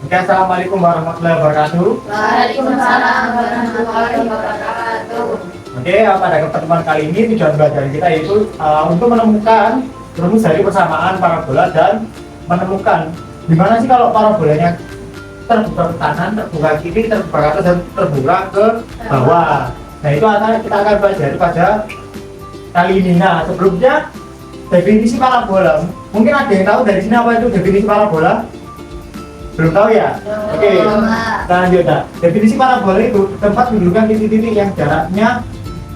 Oke, assalamualaikum warahmatullahi wabarakatuh. Waalaikumsalam warahmatullahi wabarakatuh. Oke, pada pertemuan kali ini tujuan belajar kita yaitu untuk menemukan rumus dari persamaan parabola dan menemukan gimana sih kalau parabolanya terbuka ke kanan, terbuka ke kiri, terbuka ke atas, dan terbuka ke bawah. Nah, itu kita akan pelajari pada kali ini. Nah, sebelumnya definisi parabola. Mungkin ada yang tahu dari sini apa itu definisi parabola? Belum tahu ya? Oke, lanjut. Nah, definisi parabola itu tempat menunjukkan titik-titik yang jaraknya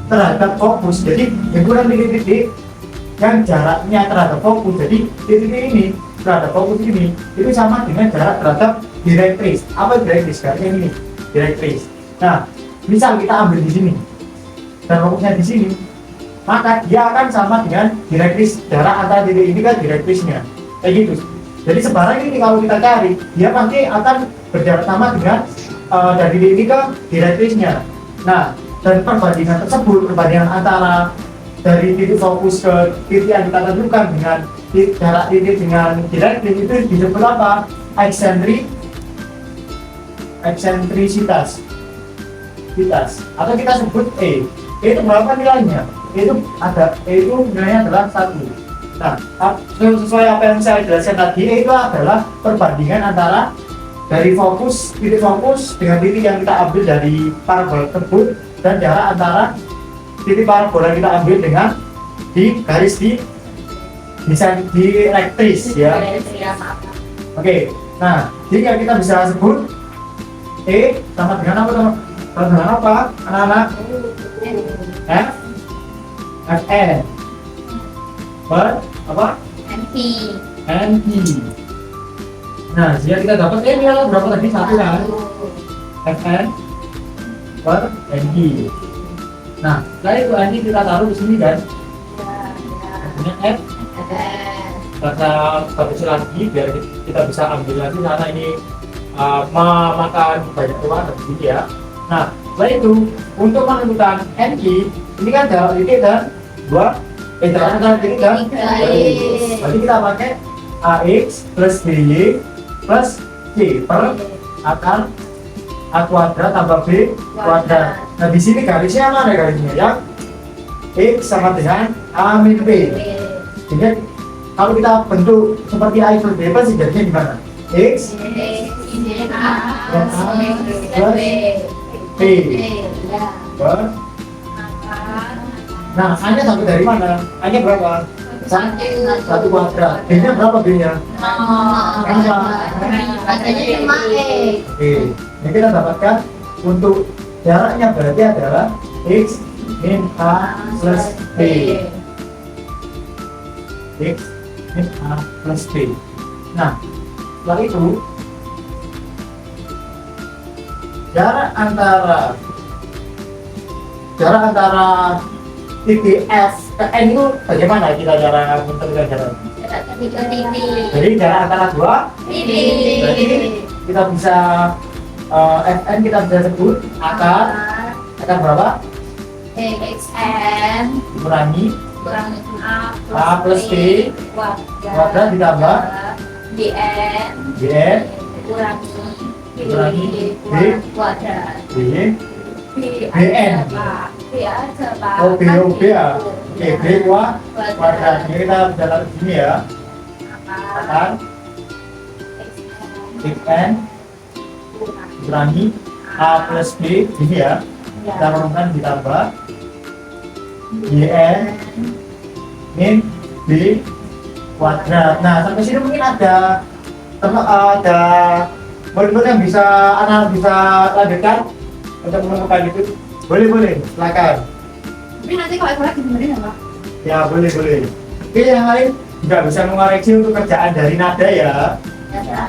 terhadap fokus. Jadi himpunan titik-titik yang jaraknya terhadap fokus. Jadi titik ini terhadap fokus ini itu sama dengan jarak terhadap direktris. Apa direktris? Garisnya ini direktris. Nah, misal kita ambil di sini dan fokusnya di sini, maka dia akan sama dengan direktris jarak antara titik ini kan direktrisnya. Kayak gitu. Jadi sebarang ini kalau kita cari, dia pasti akan berjarak sama dengan dari titik ini ke direktrisnya. Nah, dan perbandingan tersebut, perbandingan antara dari titik fokus ke titik yang kita tentukan dengan jarak titik dengan direktris itu disebut apa? Eksentrisitas. Atau kita sebut E. E itu berapa nilainya? Itu nilainya adalah 1. Nah, sesuai apa yang saya jelaskan tadi, itu adalah perbandingan antara dari titik fokus dengan titik yang kita ambil dari parabola tersebut dan jarak antara titik parabola yang kita ambil dengan di garis di direktris ya. Oke, nah jadi kita bisa sebut E sama dengan apa teman? Sama dengan apa anak-anak? Fn per apa? NP. Nah, jika kita dapat nilai berapa tadi? 1 kan? Fn per NP. Nah, setelah itu NP kita taruh di sini kan? Punya F. Karena bagus lagi biar kita bisa ambil lagi karena ini memakan banyak ruang di sini ya. Nah, setelah itu untuk menentukan NP ini kan jarak titik dan jarak antara titik dan garis. Berarti kita pakai AX plus BY plus C per akar A kuadrat tambah B kuadrat. Nah, di sini garisnya mana garisnya? Yang X sama dengan A min B. Jadi kalau kita bentuk seperti A plus B pasti jadinya gimana? X plus B per. Nah, A-nya sampai dari mana? A-nya berapa? 1 kuadrat. B-nya berapa B-nya? Oke, ini kita dapatkan untuk jaraknya berarti adalah X min A plus B. X min A plus B. Nah, setelah itu jarak antara titik F ke N itu bagaimana kita cara menentukan jarak? Jadi jarak antara dua titik. Berarti kita bisa Fn kita bisa sebut akar berapa? XN Dikurangi A plus B kuadrat ditambah BN dikurangi B kuadrat. BN. Oh, B ya. Oke, B kuadrat. Ini kita bisa lihat di sini ya. Akar XN dikurangi A plus B ini ya. Kita rumuskan ditambah YN min B kuadrat. Nah, sampai sini mungkin ada murid-murid yang anak bisa lanjutkan untuk menemukan itu. Boleh, silakan. Tapi nanti kalau aku lagi benerin ya Pak? Ya, boleh. Oke, yang lain nggak bisa mengoreksi untuk kerjaan dari nada ya. Ya.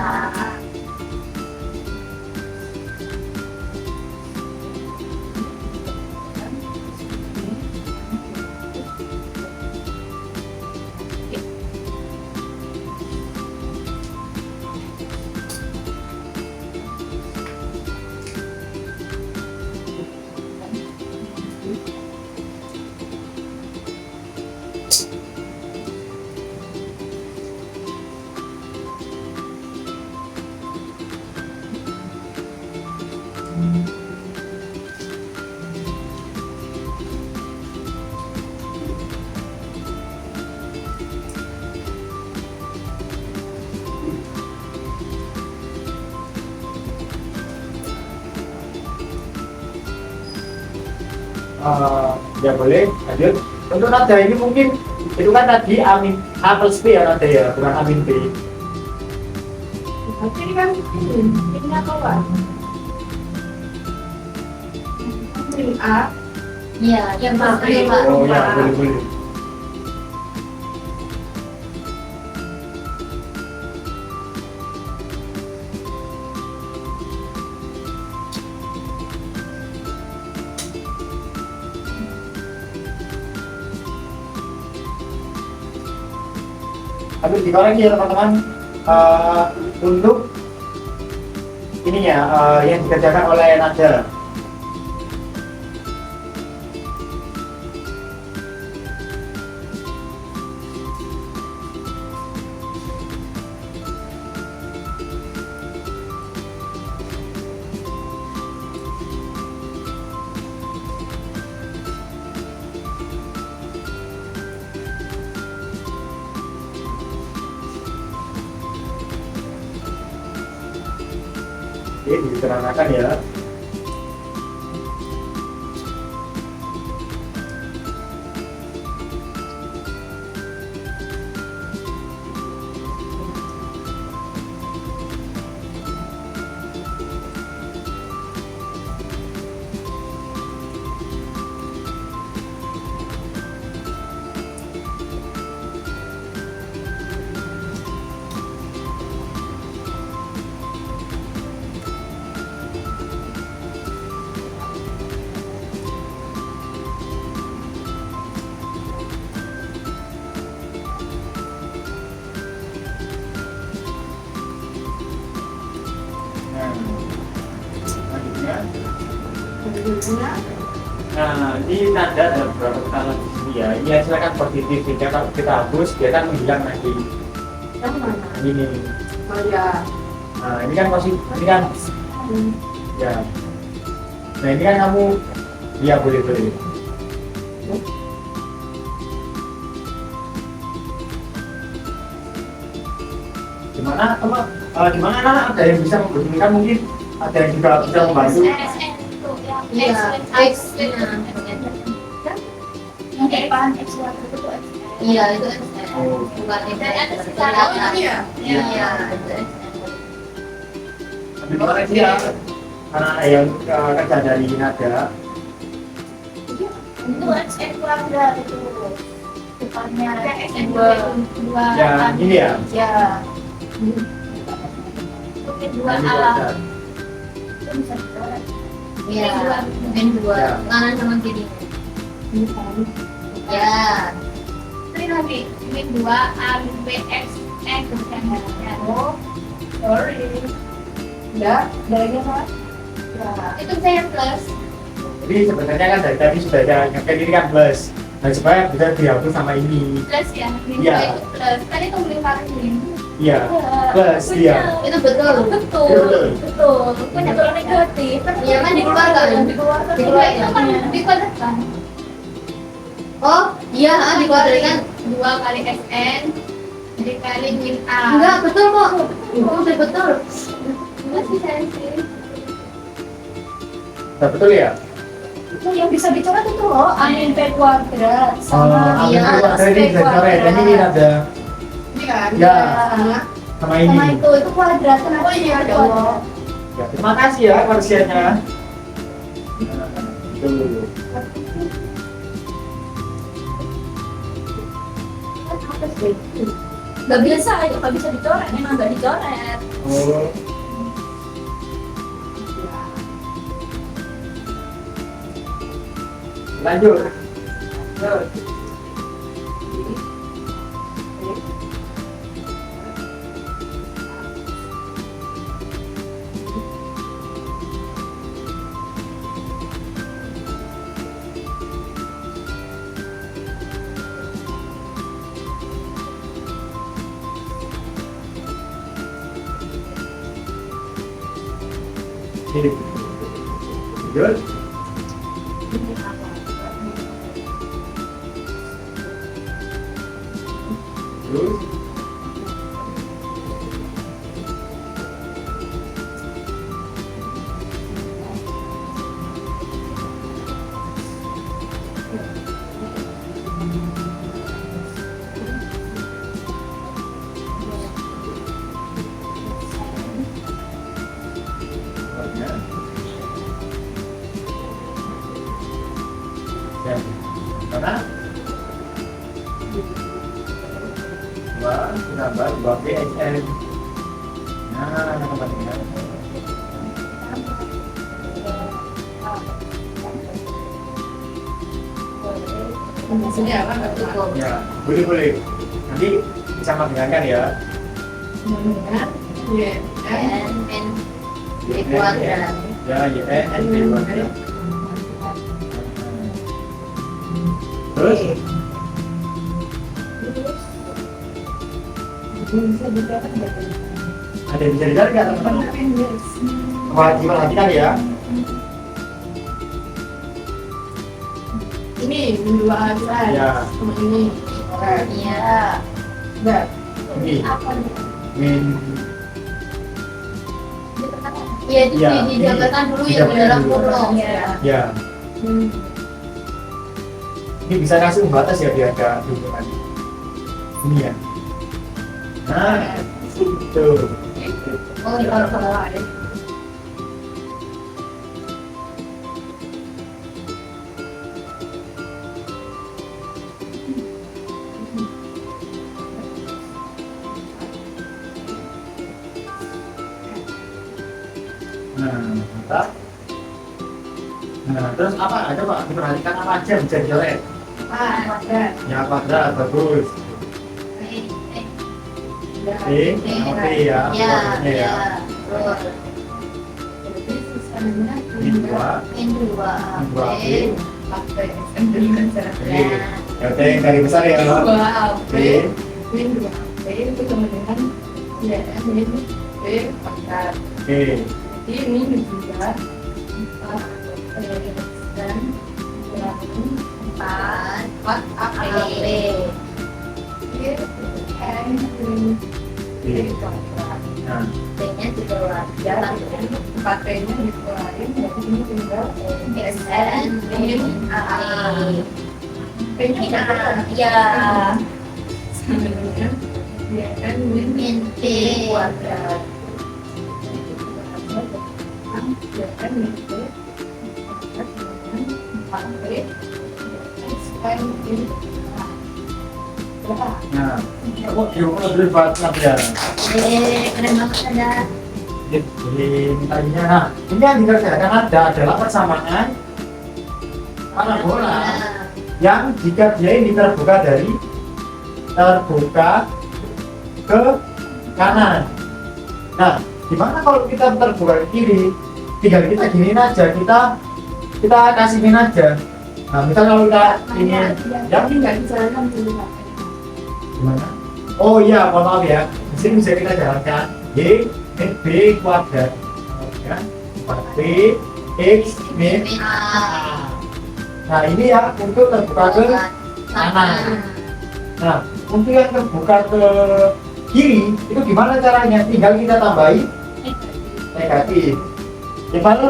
Ya boleh lanjut. Untuk nada ini mungkin itu kan tadi amin A plus B ya nada ya, bukan amin B. Berarti ini kan ini apa Pak? Ini A. Iya, yang Pak. Oh ya, boleh boleh. Tapi dikoreksi ya teman-teman. Untuk ininya yang dikerjakan oleh nada. Oke, diterangkan ya. Selanjutnya. Nah, ini nada ada beberapa tekanan di sini ya. Ini silakan positif, jika kalau kita hapus dia kan menghilang nanti. Yang mana? Ini. Oh ya. Nah, ini kan positif, ini kan ya. Nah, ini kan kamu ya boleh boleh. Gimana teman? Gimana anak ada yang bisa memberikan mungkin ada yang juga bisa membantu. Iya, X. Yang depan X itu X. Iya, itu X. Oh. Bukan itu ada secara iya. Iya, itu X. Terima kasih ya anak yang kerja dari nada. Itu X kuadrat itu. Depannya X dua. Ya, ini ya. Ya. Mungkin dua Ini alam. kuadrat. Itu bisa dua. Iya, mungkin dua. Ya. Kanan sama kiri. Ya. Ini lagi, ini dua A, B, X, X, ya. Oh, sorry. Ya, dari apa? Ya. Itu saya plus. Jadi sebenarnya kan dari tadi sudah ada yang kayak ini kan plus. Nah supaya bisa dihapus sama ini. Plus ya. Ini Iya. itu plus. Tadi tuh beli vaksin. Iya. Plus iya. Itu betul. Betul. Betul. Punya kalau negatif. Iya kan dikeluarkan. Dikeluarkan. Itu kan dikuadratkan. Oh, iya, dikuadratkan 2 kali SN dikali min A. Enggak, betul kok. Betul, betul. Enggak sih saya sih. Nah, betul ya? Itu yang bisa dicoret itu loh, amin P kuadrat sama Amin kuadrat ini bisa dicoret. Dan ini ada ini kan? Ya. Sama, sama ini. sama itu kuadrat. Kenapa Oh iya, ini dong. kuadrat? Ya, terima kasih ya persiannya. Tuh. Gak bisa, itu gak bisa dicoret, memang gak dicoret. Oh. Lanjut. Lanjut. Ini. Lanjut. Terus. Ya, mana? 2 ditambah 2PSN. Nah, teman-teman. Sini apa nggak cukup? Ya, boleh. Nanti bisa mendengarkan ya. Ya, N B kuadrat. Ya, YN B kuadrat. Terus? Ada yang bisa dicari nggak teman-teman? Perhatikan ya. Ini dua aja. Ya. Sama ini. Iya. Enggak. Ini Apa? min Iya, itu Ya, dijabarkan dulu ini yang di dalam dijabarkan dulu. kurung. ya. Ini bisa kasih pembatas ya biar ada hubungan. Ini ya. Nah, itu. Oh, iya. Nah, mantap. Nah, terus apa? Ada Pak, diperhatikan apa aja yang bisa dicoret? Kuadrat. Ya, kuadrat, bagus. Eh, Oke ya, Ya, kuadratnya ya. ya. Terus Jadi sisanya Ini 2, N dua ini 2 B. pakai dengan cara Oke. Ya, oke, yang dari besar ya. dua B. Min dua itu sama dengan ya min B kuadrat. Oke. Jadi ini juga 4 dan 4 4 AP. N min B. B kuadrat. Nah, B-nya juga Ya, wajar. 4 P-nya dikeluarin, berarti ini tinggal SN min A. P-nya Min A. kuadrat. Ya. Sama dengan ya N min Min B. kuadrat. Ya N min B kuadrat dengan 4P SN min A. Ya. nah. Aku diukur dulu buat pelajaran. Keren banget ada. Jadi tadinya, nah ini yang dikerjakan adalah persamaan parabola yang jika dia ini terbuka ke kanan. Nah, gimana kalau kita terbuka ke kiri? Tinggal kita giniin aja, kita kasihin aja. Nah, misal kalau kita ingin yang Tapi nggak dijalankan dulu Pak. gimana? Oh iya, mohon maaf ya. Di sini bisa kita jalankan Y min B kuadrat, ya, 4B X min Min A. Nah ini ya untuk terbuka ke kanan. Nah untuk yang terbuka ke kiri itu gimana caranya? Tinggal kita tambahi negatif. Gimana?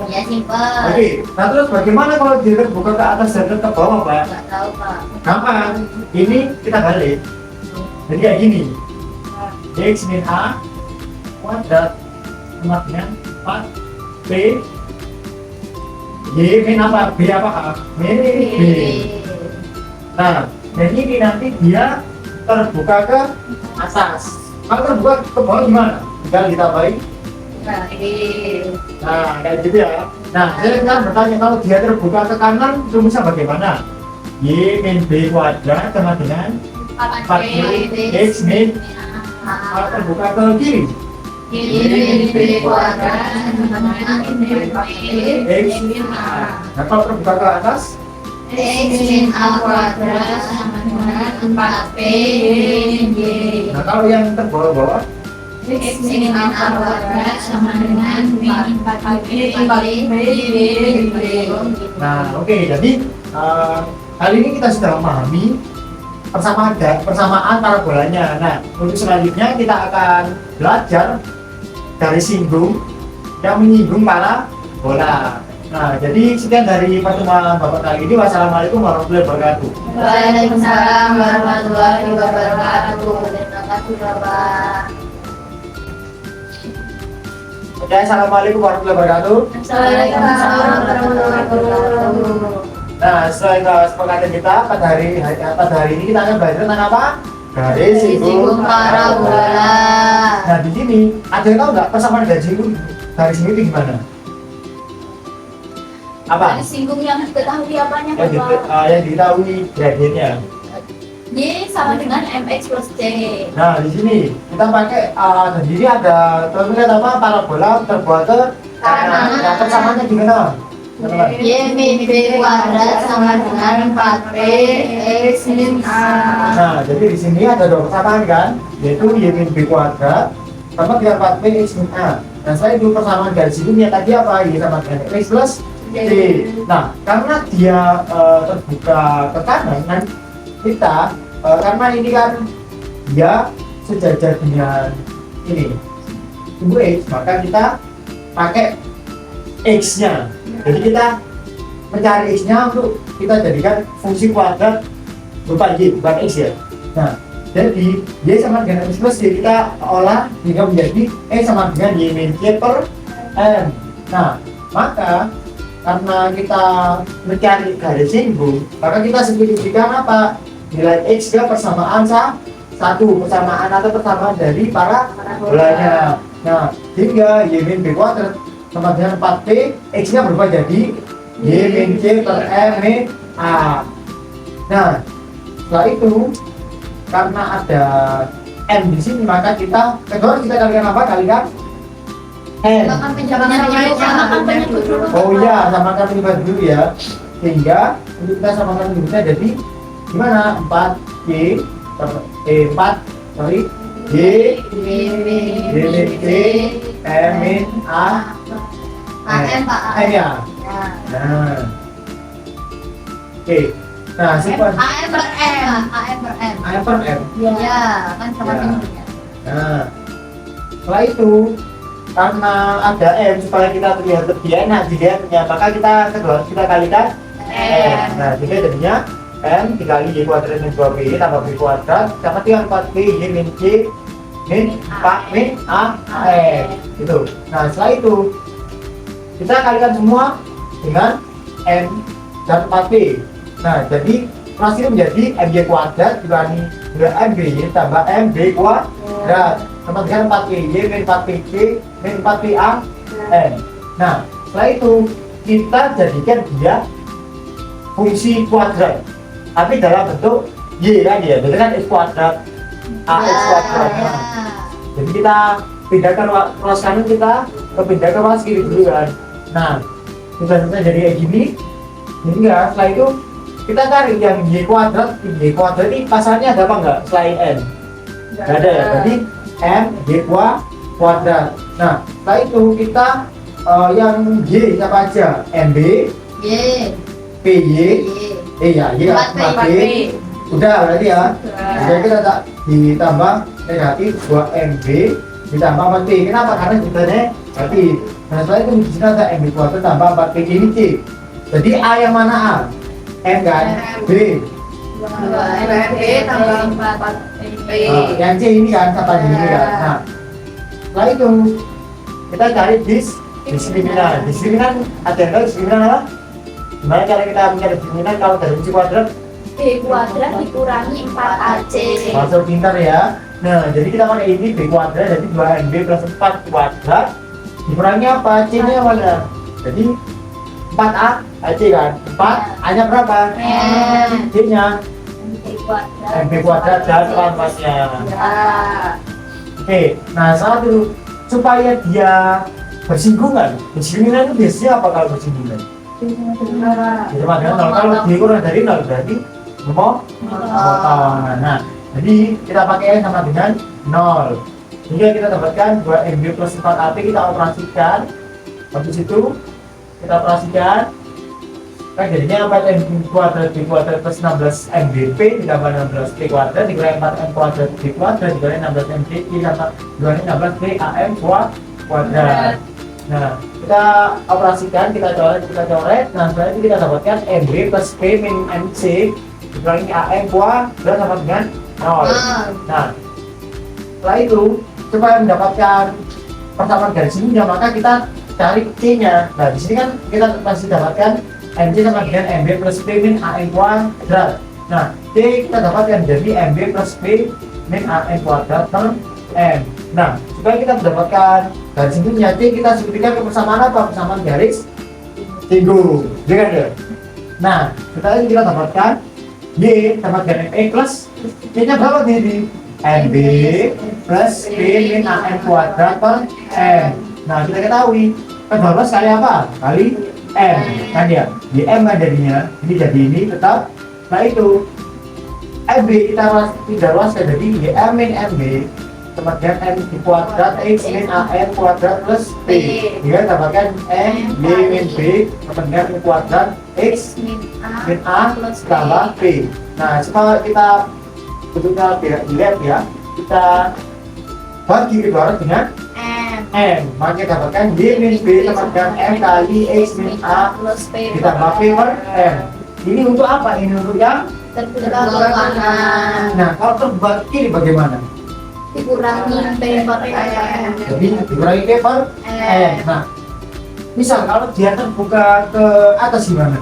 Ya simpel. Oke. Nah terus bagaimana kalau dia terbuka ke atas dan ke bawah, Pak? Nggak tahu Pak. Gampang. Ini kita balik. Jadi kayak gini. X min A kuadrat sama dengan 4 B Y min apa? B apa A? Min B. Nah, jadi ini nanti dia terbuka ke atas. Kalau terbuka ke bawah gimana? Tinggal ditambahin. Nah, kayak gitu ya. Nah, saya kan bertanya kalau dia terbuka ke kanan rumusnya bagaimana? Y min B kuadrat sama dengan 4 X min kalau terbuka ke kiri Y B kuadrat sama dengan X. Nah, kalau terbuka ke atas X min A kuadrat sama dengan 4P Y. nah kalau yang terbawah-bawah X min A kuadrat sama dengan min Nah, oke, jadi kali ini kita sudah memahami persamaan parabolanya. Nah, untuk selanjutnya kita akan belajar dari singgung yang menyinggung parabola. Nah, jadi sekian dari pertemuan Bapak kali ini. Wassalamualaikum warahmatullahi wabarakatuh. Waalaikumsalam warahmatullahi wabarakatuh. Terima kasih Bapak. Oke, assalamualaikum warahmatullahi wabarakatuh. Waalaikumsalam warahmatullahi wabarakatuh. Nah, sesuai kesepakatan kita pada hari ini kita akan belajar tentang apa? Garis singgung parabola. Nah, di sini ada yang tahu nggak persamaan garis singgung itu gimana? Apa? Garis singgung yang diketahui apanya Bapak? Yang diketahui gradiennya. Y sama dengan mx plus c. Nah, di sini kita pakai dan di sini ada lihat apa? Parabola terbuat ke kanan. Nah, persamaannya gimana? Teman-teman? Y min b kuadrat sama dengan 4b x min a. Nah, jadi di sini ada dua persamaan kan, yaitu y min b kuadrat sama dengan 4b x min a. Nah, setelah itu persamaan garis singgungnya tadi apa? Y sama dengan x plus c. Nah, karena dia terbuka ke kanan, kan kita karena ini kan dia sejajar dengan ini sumbu x, maka kita pakai x-nya. Jadi kita mencari x-nya untuk kita jadikan fungsi kuadrat berupa y, bukan x ya. Nah, jadi y sama dengan x plus y kita olah hingga menjadi x sama dengan y min c per m. Nah, maka karena kita mencari garis singgung, maka kita spesifikasikan apa? Nilai x nya persamaan satu, persamaan atau persamaan dari parabolanya. Nah, hingga y min b kuadrat sama dengan 4p, x nya berubah jadi y min c per m min a. Nah, setelah itu karena ada m di sini, maka kita kalikan apa? Kalikan n. Oh iya, samakan penyebab dulu ya. Sehingga untuk kita samakan penyebabnya jadi gimana? 4 y min c m min a AM Pak. m ya. Nah, oke. Nah, sequence AM per M. AM per M. AM per m. Ya, kan sama Ya. tingginya. Nah, setelah itu karena ada m supaya kita terlihat lebih enak dilihatnya, maka kita kalikan m. Nah, jadi jadinya m dikali y kuadrat min 2b tambah b kuadrat sama dengan 4b y min c min a m gitu. Nah, setelah itu kita kalikan semua dengan m dan 4b. Nah, jadi hasilnya menjadi mb kuadrat dikurangi dengan mb tambah mb kuadrat sama dengan 4b y min 4b c min 4b a m. Nah, setelah itu kita jadikan dia fungsi kuadrat tapi dalam bentuk y kan ya, jadi kan x kuadrat ax kuadrat. Nah, jadi kita pindahkan ruas kanan, kita pindahkan ruas kiri dulu kan. Nah, kita selesai jadi kayak gini. Hingga setelah itu kita cari yang y kuadrat ini pasalnya ada apa enggak selain n? Enggak ada ya, berarti m y kuadrat. Nah, setelah itu kita yang y siapa aja? mb, Y. py, Y. ya y 4b. Udah berarti ya. Jadi kita tak ditambah negatif 2mb ditambah 4p. Kenapa? Karena kita negatif. Nah, setelah itu di sini ada mb kuadrat tambah 4p ini c. Jadi a yang mana a? M kan? B. 2MB tambah 4P. Yang c ini kan sama di sini kan. Nah, setelah itu kita cari diskriminan. Diskriminan ada yang tahu diskriminan apa? Gimana cara kita mencari diskriminan kalau dari fungsi kuadrat? B kuadrat dikurangi 4AC. Masuk pintar ya. Nah, jadi kita pakai ini b kuadrat, jadi 2mb plus 4 kuadrat dikurangi apa? C nya mana? Jadi 4a AC kan? 4 a nya berapa? M. C nya mb kuadrat dan transmasnya. Oke, nah saat itu supaya dia bersinggungan, diskriminan itu biasanya apa kalau bersinggungan? Sama dengan 0. Kalau dia kurang dari 0 berarti memotong. Nah, jadi kita pakai sama dengan 0. Hingga kita dapatkan 2mb plus 4ap, kita operasikan Habis itu kita operasikan, kan jadinya 4M kuadrat B kuadrat plus 16 MBP ditambah 16 P kuadrat dikurangi 4M kuadrat B kuadrat dikurangi 16 MBP sama dikurangi 16 P AM kuadrat. Nah, kita operasikan, kita coret. Nah, setelah itu kita dapatkan MB plus P min MC dikurangi AM kuadrat sama dengan 0. Nah, setelah itu supaya mendapatkan persamaan garis ini, maka kita cari C-nya. Nah, di sini kan kita masih dapatkan MC sama dengan MB plus P min AM kuadrat. Nah, C kita dapatkan jadi MB plus P min AM kuadrat per M. Nah, supaya kita mendapatkan garis singkungnya C, kita sebutkan ke persamaan apa? Persamaan garis singgung. Jangan ya? Nah, setelah itu kita dapatkan Y sama dengan E plus C-nya berapa nih? MB plus P min AM kuadrat per M. Nah, kita ketahui kedua kali apa? Kali M kan ya? Di M jadinya ini jadi ini tetap. Nah itu MB kita tidak luas jadi YM min MB sama dengan M di kuadrat X min AM kuadrat plus P. Jika dapatkan M Y min B sama dengan M kuadrat X min A tambah P. Nah, supaya kita bentuknya tidak dilihat ya, kita bagi kedua dengan M, maka dapatkan Y min B sama dengan M kali X min A plus P ditambah P per M. Ini untuk apa? Ini untuk yang terbelah kanan. Nah, kalau terbelah kiri bagaimana? Dikurangi P per M. Jadi dikurangi P per M. Nah, misal kalau dia terbuka ke atas gimana?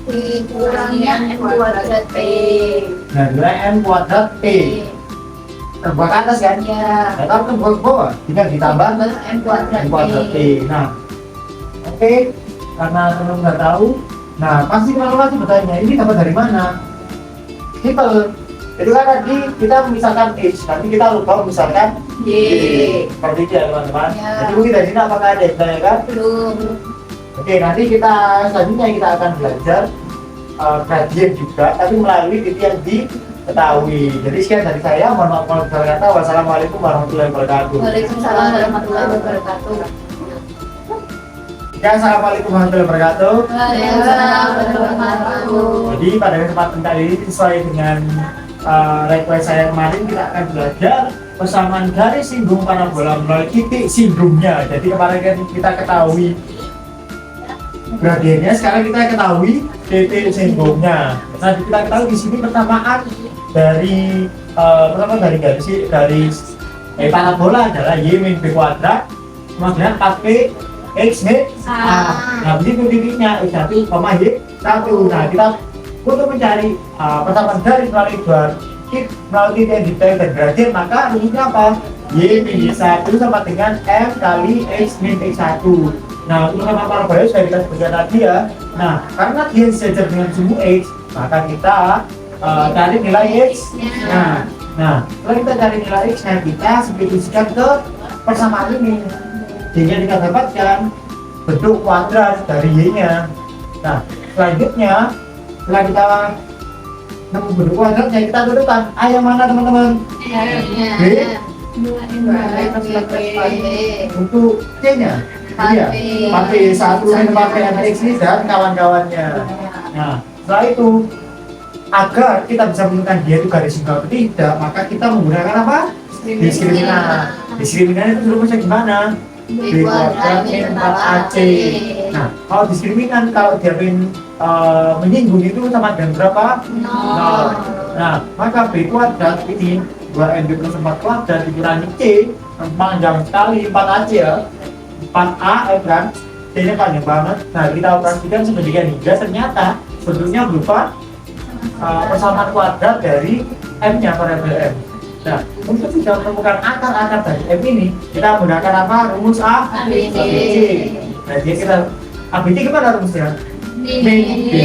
Dikurangi M kuadrat P. Nah, dikurangi M kuadrat P. Terbuka ke atas kan? Ya. Nah, kalau terbuka ke bawah, tinggal ditambah M kuadrat P. Nah, oke, karena teman nggak tahu, nah pasti teman-teman bertanya, ini dapat dari mana? Simple. Itu kan tadi kita misalkan X, nanti kita lupa misalkan Y. Seperti itu ya teman-teman. Ya. Jadi mungkin dari sini apakah ada yang kan? Belum. Oke, nanti kita selanjutnya kita akan belajar gradien juga, tapi melalui titik yang diketahui. Jadi sekian dari saya, mohon maaf kalau salah kata. Wassalamualaikum warahmatullahi wabarakatuh. Waalaikumsalam warahmatullahi wabarakatuh. Ya, assalamualaikum warahmatullahi wabarakatuh. Waalaikumsalam warahmatullahi wabarakatuh. Jadi pada kesempatan kali ini sesuai dengan request saya kemarin, kita akan belajar persamaan garis singgung parabola melalui titik singgungnya. Jadi kemarin kan kita ketahui gradiennya, sekarang kita ketahui titik singgungnya. Nah, kita ketahui di sini persamaan dari garis parabola adalah Y min B kuadrat sama dengan 4P X min A. Nah, begitu titiknya X1, Y1. Nah, kita untuk mencari persamaan garis melalui titik yang detail dan gradien, maka rumusnya apa? Y min Y1 sama dengan M kali X min X1. Nah, untuk sama parabola sudah kita sebutkan tadi ya. Nah, karena dia sejajar dengan sumbu X, maka kita cari nilai X. Nah, kalau kita cari nilai X, nah kita substitusikan ke persamaan ini, sehingga kita dapatkan bentuk kuadrat dari Y-nya. Nah, selanjutnya setelah kita nemu bentuk kuadratnya, kita tentukan A yang mana teman-teman? B. Untuk C-nya iya, pakai 1 min pakai MX ini dan kawan-kawannya. Nah, setelah itu agar kita bisa menentukan dia itu garis singgung atau tidak, maka kita menggunakan apa? Diskriminan. Diskriminan itu rumusnya gimana? B kuadrat min 4AC. Nah, kalau diskriminan, kalau dia menyinggung itu sama dengan berapa? 0. Nah, maka B kuadrat ini 2MB plus 4 kuadrat dikurangi C, panjang sekali 4AC ya, 4A kan, C-nya panjang banget. Nah, kita operasikan sedemikian hingga ternyata bentuknya berupa persamaan kuadrat dari M-nya variabel M. Nah, untuk bisa menemukan akar-akar dari M ini, kita menggunakan apa? Rumus ABC. Nah, jadi kita ABC gimana rumusnya? Min B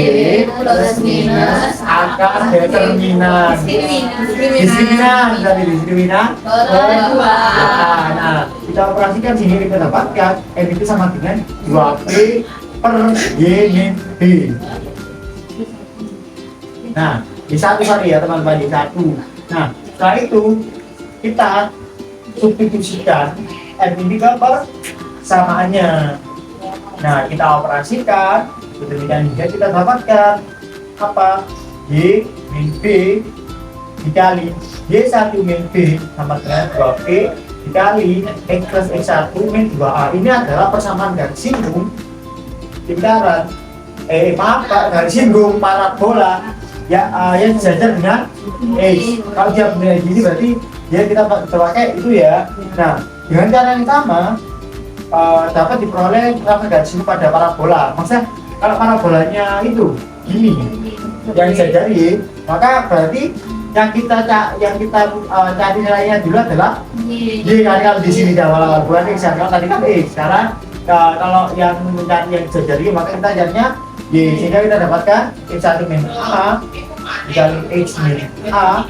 plus minus akar determinan. Diskriminan, jadi diskriminan kedua. Nah, kita operasikan sini, kita dapatkan M itu sama dengan 2P per Y min B. Nah, di satu sorry ya teman-teman, di satu. Nah, setelah itu kita substitusikan M ini ke persamaannya. Nah, kita operasikan, demikian juga kita dapatkan apa? Y min B dikali Y1 min B sama dengan 2B dikali X plus X1 min 2A. Ini adalah persamaan garis singgung lingkaran maaf Pak, garis singgung parabola ya yang sejajar dengan X. Kalau dia benar gini berarti dia kita pakai itu ya. Nah, dengan cara yang sama dapat diperoleh persamaan garis singgung pada parabola. Maksudnya kalau parabolanya itu gini yang sejari, maka berarti yang kita cari nilainya dulu adalah Y kan, kalau di sini awal bulan X, kalau tadi kan X. Sekarang kalau yang mencari yang sejari maka kita carinya Y, sehingga kita dapatkan X1 min A dikali X min A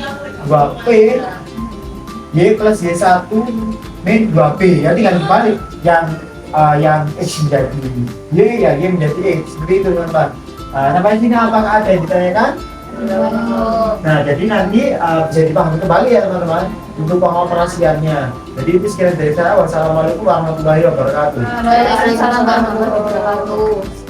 2P Y plus Y1 min 2B. Ya tinggal dibalik yang X menjadi Y ya Y menjadi X, seperti itu teman-teman. Sampai sini apakah ada yang ditanyakan? Nah, jadi nanti bisa dipahami kembali ya teman-teman untuk pengoperasiannya. Jadi itu sekian dari saya. Wassalamualaikum warahmatullahi wabarakatuh. Waalaikumsalam warahmatullahi wabarakatuh.